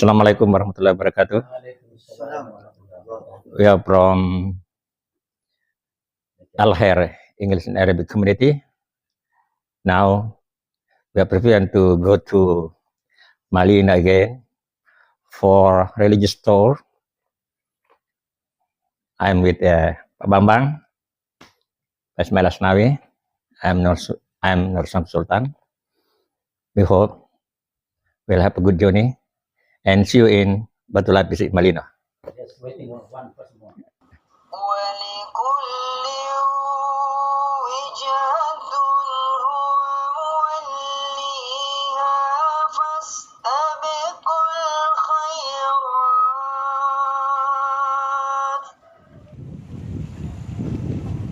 Assalamualaikum warahmatullahi wabarakatuh. We are from Al Khair English and Arabic community. Now we are preparing to go to Malina again for religious tour. I'm with Pak Bambang, Ismail Asnawi. I'm Nur Sultan. We hope we'll have a good journey and see you in Batu Lapis Malina.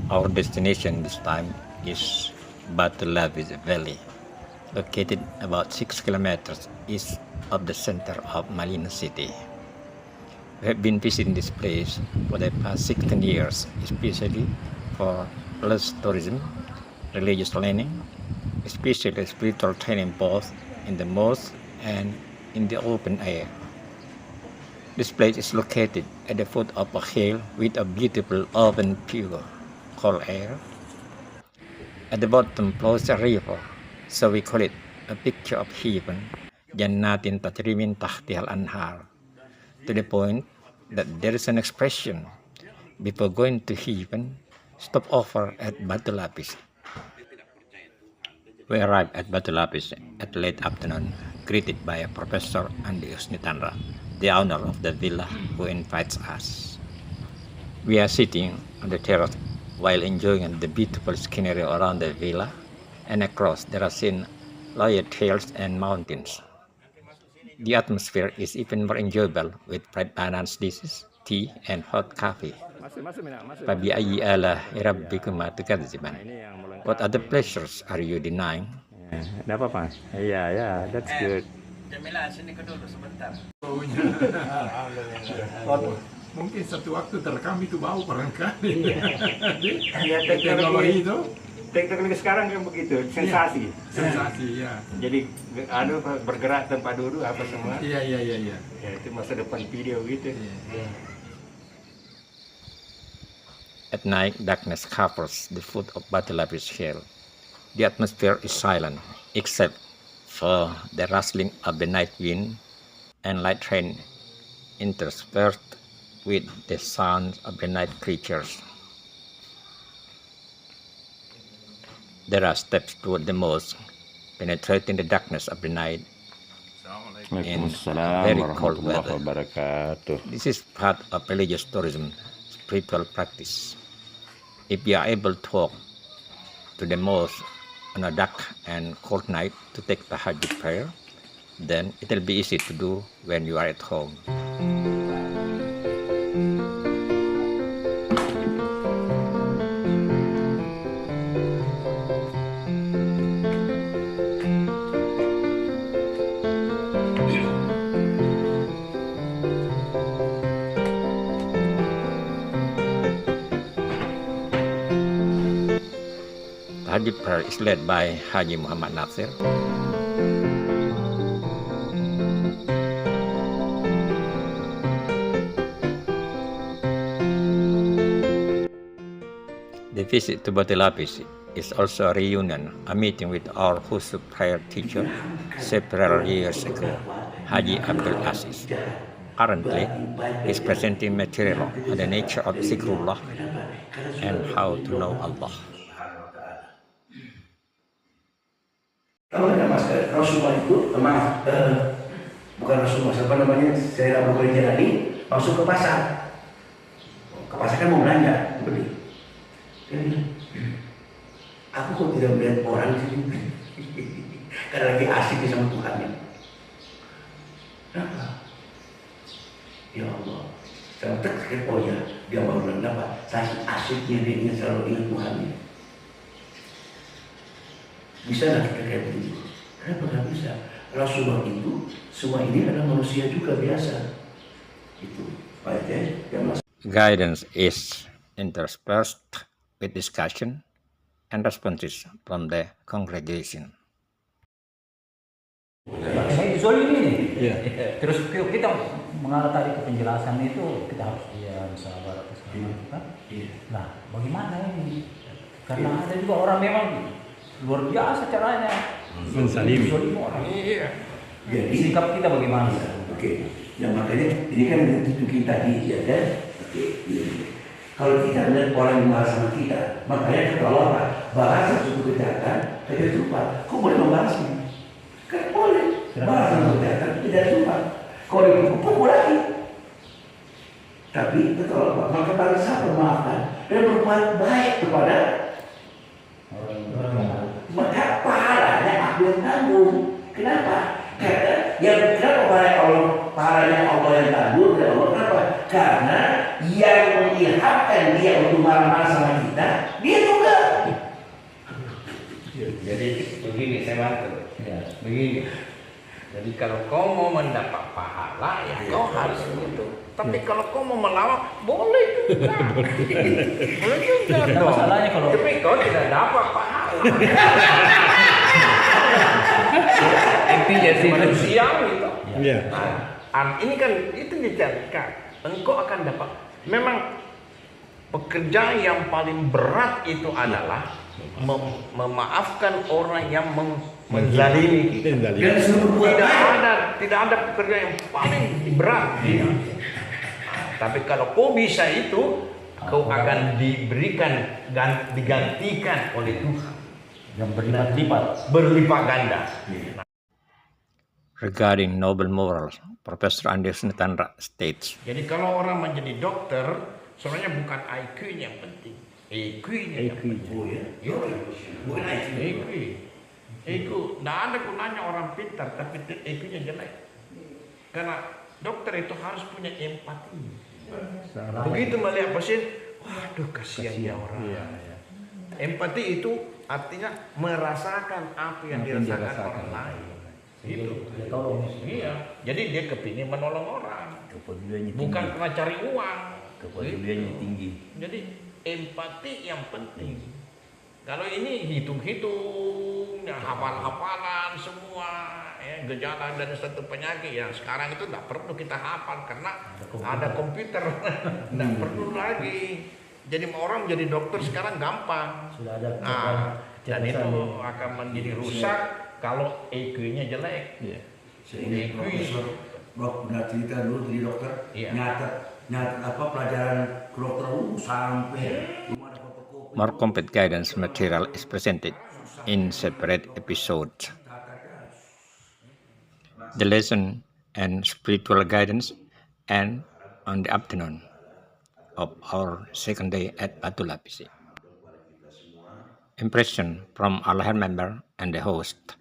Our destination this time is Batu Lapis Valley, located about 6 kilometers east of the center of Malina City. We have been visiting this place for the past 16 years, especially for religious tourism, religious learning, especially spiritual training both in the mosque and in the open air. This place is located at the foot of a hill with a beautiful open view, cold air. At the bottom flows a river, so we call it a picture of heaven, Jannatin tajri min tahtihal anhar, to the point that there is an expression, before going to heaven, stop over at Batu Lapis. We arrived at Batu Lapis at late afternoon, greeted by a Professor Andi Usnitandra, the owner of the villa, who invites us. We are sitting on the terrace while enjoying the beautiful scenery around the villa, and across there are seen loyal hills and mountains. The atmosphere is even more enjoyable with fried bananas dishes, tea, and hot coffee. Fabi'ayyi ala'i rabbikuma tukadziban. What other pleasures are you denying? Tidak apa-apa. Iya, that's good. Jamila, sini ke dulu sebentar. Mungkin satu waktu terekam itu bau barangkali. Iya, Teknologi itu. Teknologi sekarang kan begitu, sensasi. Sensasi, ya. Jadi bergerak tanpa dulu apa semua. Iya. Ya, itu masa depan video gitu. At night, darkness covers the foot of Batu Lapis Hill. The atmosphere is silent, except for the rustling of the night wind and light rain interspersed with the sounds of the night creatures. There are steps toward the mosque, penetrating the darkness of the night in very cold weather. This is part of religious tourism, spiritual practice. If you are able to walk to the mosque on a dark and cold night to take the Tahajjud prayer, then it will be easy to do when you are at home. Tahajjud prayer is led by Haji Muhammad Nasir. The visit to Batu Lapis is also a reunion, a meeting with our Husuk prayer teacher several years ago, Haji Abdul Aziz. Currently, he is presenting material on the nature of zikrullah and how to know Allah. Kalau ada masalah, Rasulullah itu, bukan Rasulullah, siapa namanya, saya Abu Hurairah ini masuk ke pasar. Ke pasar kan mau belanja, beli. Aku kok tidak melihat orang di sini, karena lagi asik sama Tuhannya. Kenapa? Ya Allah, saya terkejut, oh ya, dia baru bilang apa? Saya asiknya dia ingin selalu ingat Tuhannya. Bisa nggak kita kayak begitu? Kenapa nggak bisa? Rasulullah itu semua ini adalah manusia juga biasa. Itu ayatnya. Guidance is interspersed with discussion and responses from the congregation. Ini zolim ini. Terus kita mengarah tadi ke penjelasan itu kita harus sabar kan? Nah, bagaimana ini? Karena ada juga orang memang luar biasa caranya Menzalimi. zolim orang. Jadi Sikap kita bagaimana? Oke, ya makanya ini kan tunjukin tadi ya kan. Oke, ini. Kalau kita melihat orang yang marah sama kita, makanya kalau apa bahasa suatu kejahatan, kita lupa. Kok boleh membalasnya? Kan boleh. Balas sama kejahatan tidak lupa. Kalau itu pukul lagi. Tapi betul apa? Maka bangsa memaafkan dan berbuat baik kepada orang. Maka pahalanya aku yang tanggung. Kenapa? Karena yang kenapa pahalanya Allah yang tanggung oleh Allah. Kenapa? Karena yang mengilhamkan dia untuk marah-marah sama kita, dia juga. Jadi begini saya bantu. Begini. Jadi kalau kau mau mendapat pahala ya kau harus itu. Tapi kalau kau mau melawan boleh juga. Boleh juga. Nah, dong. masalahnya kalau- tapi kau tidak dapat pahala. Intinya si manusiawi itu. Iya. Ini kan itu dicarikan. Engkau akan dapat. Memang pekerjaan yang paling berat itu adalah memaafkan orang yang menzalimi kita. Menzalimi. Dan suruh berbuat baik. Tidak ada pekerjaan yang paling berat. Tapi kalau kau bisa itu, kau akan diberikan dan digantikan oleh Tuhan Yang berlipat-lipat. berlipat ganda. Regarding noble morals, Professor Anders Nitandra states, Jadi kalau orang menjadi dokter, sebenarnya bukan IQ-nya yang penting, EQ-nya yang penting. Oh ya, bukan IQ. EQ. EQ, tidak ada gunanya orang pintar tapi EQ-nya jelek. Karena dokter itu harus punya empati. Begitu melihat pasien, waduh kasihan ya orang. Empati itu artinya merasakan apa yang dirasakan orang lain. Gitu. Iya. Jadi dia kepingin menolong orang. Bukan karena cari uang. Kepeduliannya tinggi. Jadi empati yang penting. Kalau ini hitung-hitung, ya, hafal-hafalan semua, ya, gejala dari satu penyakit yang sekarang itu tidak perlu kita hafal karena ada komputer, tidak perlu lagi. Jadi orang menjadi dokter sekarang gampang. Sudah ada Dan itu akan menjadi rusak kalau EQ-nya jelek. Saya ingat Profesor Bro pernah cerita dulu jadi dokter, Iya. nyata apa pelajaran kedokteran sampai cuma ada fotokopi. more complete guidance material is presented in separate episodes. The lesson and spiritual guidance and on the afternoon of our second day at Batu Lapisi. Impression from our member and the host.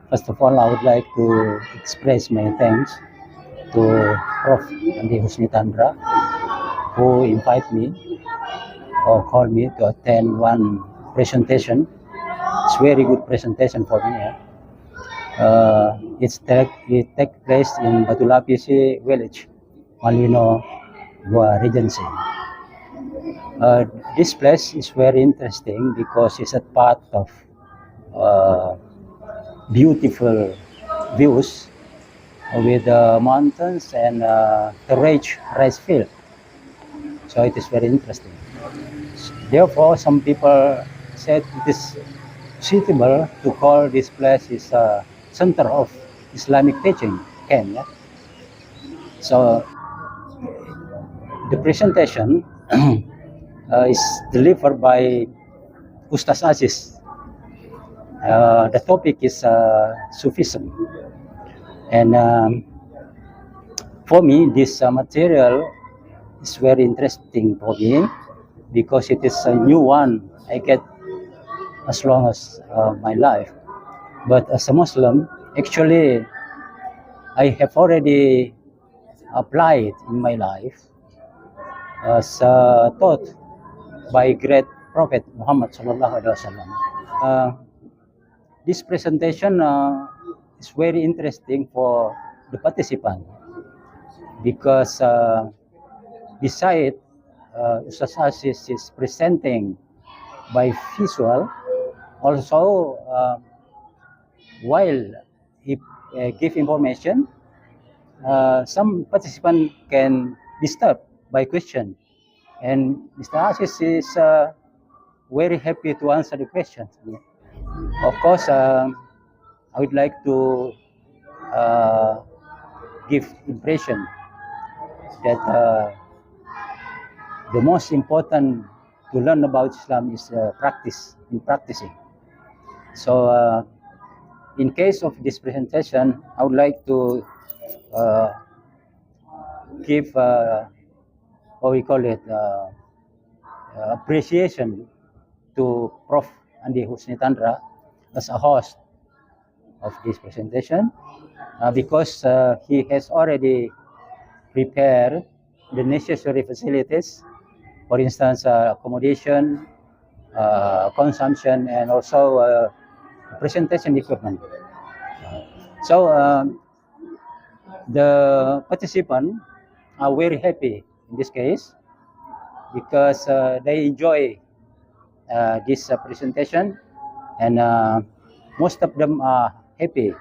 First of all, I would like to express my thanks to Prof. Andi Husnitandra, who invited me or called me to attend one presentation. It's very good presentation for me. It take place in Batu Lapisi village, Malino, Goa Regency. This place is very interesting because it's a part of beautiful views with the mountains and the rice field. So it is very interesting. Therefore, some people said it is suitable to call this place is a center of Islamic teaching, Kenya. So the presentation is delivered by Ustaz Aziz. The topic is Sufism, and for me this material is very interesting for me because it is a new one I get as long as my life. But as a Muslim, actually I have already applied in my life as taught by great Prophet Muhammad Sallallahu Alaihi Wasallam. This presentation is very interesting for the participant because beside Ustaz Aziz is presenting by visual, also while he give information, some participant can disturb by question, and Mr. Aziz is very happy to answer the questions. Of course, I would like to give impression that the most important to learn about Islam is practicing. So, in case of this presentation, I would like to give what we call it appreciation to Prof. Andi Husni Tandra as a host of this presentation because he has already prepared the necessary facilities, for instance, accommodation, consumption, and also presentation equipment. So the participants are very happy in this case because they enjoy this presentation, and most of them are happy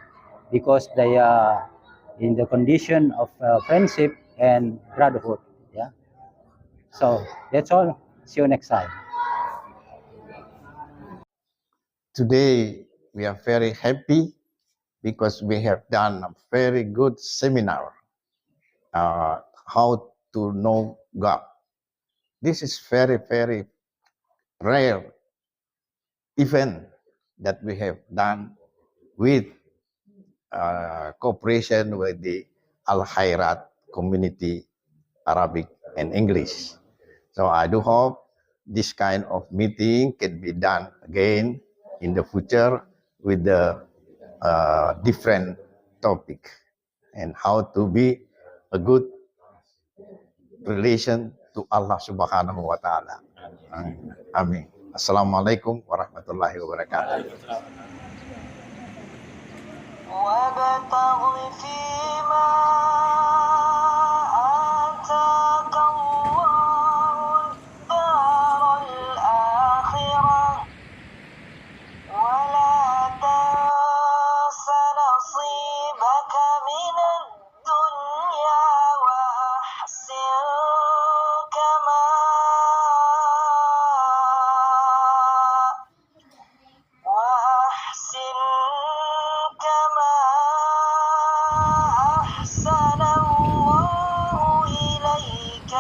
because they are in the condition of friendship and brotherhood. Yeah. So that's all. See you next time. Today, we are very happy because we have done a very good seminar, how to know God. This is very, very rare event that we have done with cooperation with the Al Khairat community, Arabic and English. So I do hope this kind of meeting can be done again in the future with the different topic and how to be a good relation to Allah Subhanahu wa Ta'ala. Amin. Assalamualaikum warahmatullahi wabarakatuh. وابتغ فيما آتاك الله الدار الآخرة ولا تنس نصيبك من الدنيا وأحسن كما أحسن الله إليك